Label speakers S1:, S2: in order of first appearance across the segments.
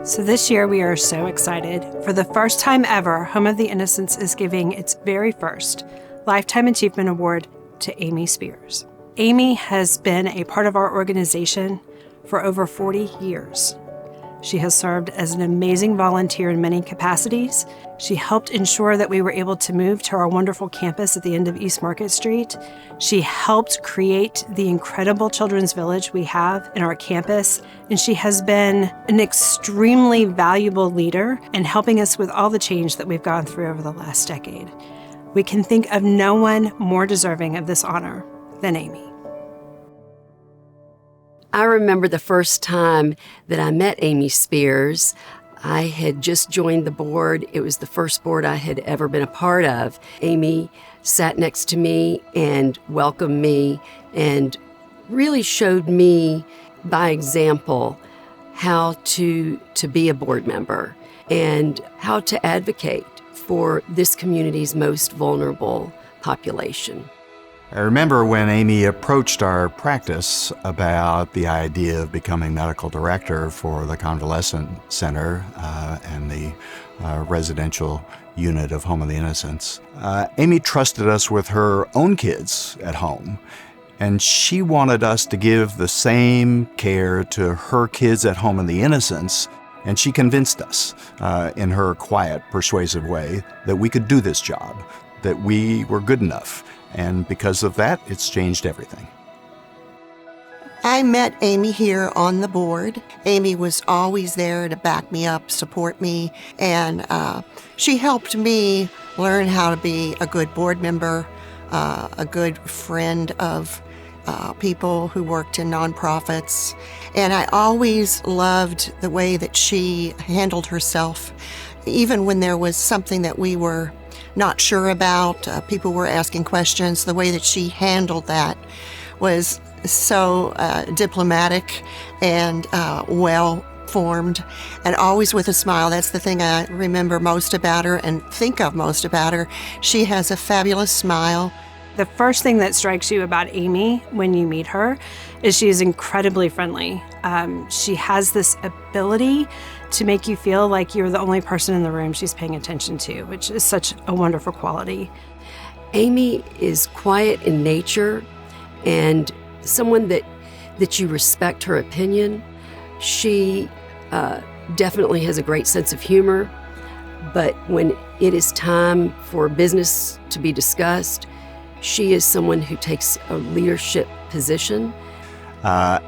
S1: So this year we are so excited. For the first time ever, Home of the Innocents is giving its very first Lifetime Achievement Award to Amy Spears. Amy has been a part of our organization for over 40 years. She has served as an amazing volunteer in many capacities. She helped ensure that we were able to move to our wonderful campus at the end of East Market Street. She helped create the incredible children's village we have in our campus, and she has been an extremely valuable leader in helping us with all the change that we've gone through over the last decade. We can think of no one more deserving of this honor than Amy.
S2: I remember the first time that I met Amy Spears. I had just joined the board. It was the first board I had ever been a part of. Amy sat next to me and welcomed me and really showed me by example how to be a board member and how to advocate for this community's most vulnerable population.
S3: I remember when Amy approached our practice about the idea of becoming medical director for the convalescent center and the residential unit of Home of the Innocents. Amy trusted us with her own kids at home, and she wanted us to give the same care to her kids at Home of the Innocents, and she convinced us in her quiet, persuasive way that we could do this job, that we were good enough. And because of that, it's changed everything.
S4: I met Amy here on the board. Amy was always there to back me up, support me, and she helped me learn how to be a good board member, a good friend of people who worked in nonprofits. And I always loved the way that she handled herself, even when there was something that we were not sure about, people were asking questions. The way that she handled that was so diplomatic and well-formed, and always with a smile. That's the thing I remember most about her and think of most about her. She has a fabulous smile.
S1: The first thing that strikes you about Amy when you meet her is she is incredibly friendly. She has this ability to make you feel like you're the only person in the room she's paying attention to, which is such a wonderful quality.
S2: Amy is quiet in nature and someone that you respect her opinion. She definitely has a great sense of humor, but when it is time for business to be discussed, she is someone who takes a leadership position.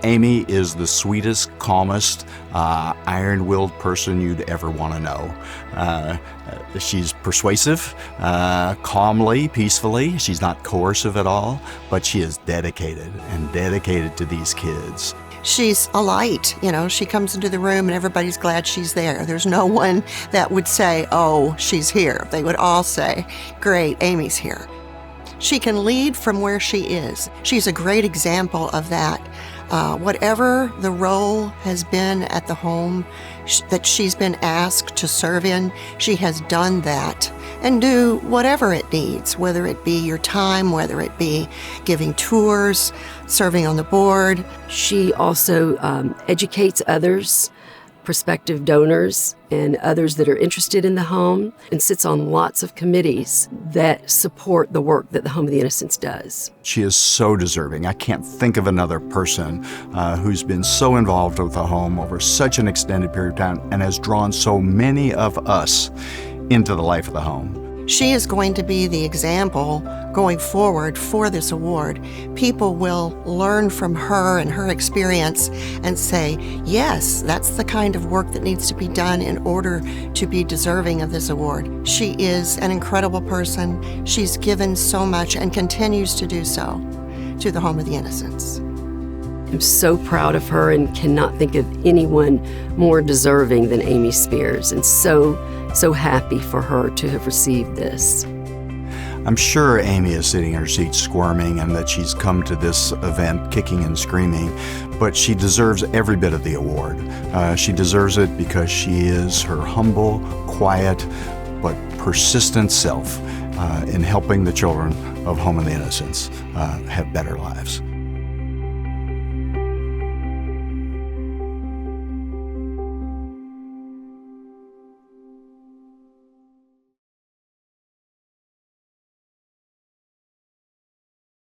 S3: Amy is the sweetest, calmest, iron-willed person you'd ever want to know. She's persuasive, calmly, peacefully. She's not coercive at all, but she is dedicated to these kids.
S4: She's a light, she comes into the room and everybody's glad she's there. There's no one that would say, oh, she's here. They would all say, great, Amy's here. She can lead from where she is. She's a great example of that. Whatever the role has been at the home that she's been asked to serve in, she has done that and do whatever it needs, whether it be your time, whether it be giving tours, serving on the board.
S2: She also educates others, prospective donors and others that are interested in the home, and sits on lots of committees that support the work that the Home of the Innocents does.
S3: She is so deserving. I can't think of another person who's been so involved with the home over such an extended period of time and has drawn so many of us into the life of the home.
S4: She is going to be the example going forward for this award. People will learn from her and her experience and say, yes, that's the kind of work that needs to be done in order to be deserving of this award. She is an incredible person. She's given so much and continues to do so to the Home of the Innocents.
S2: I'm so proud of her and cannot think of anyone more deserving than Amy Spears, and so happy for her to have received this.
S3: I'm sure Amy is sitting in her seat squirming and that she's come to this event kicking and screaming, but she deserves every bit of the award. She deserves it because she is her humble, quiet, but persistent self in helping the children of Home of the Innocents have better lives.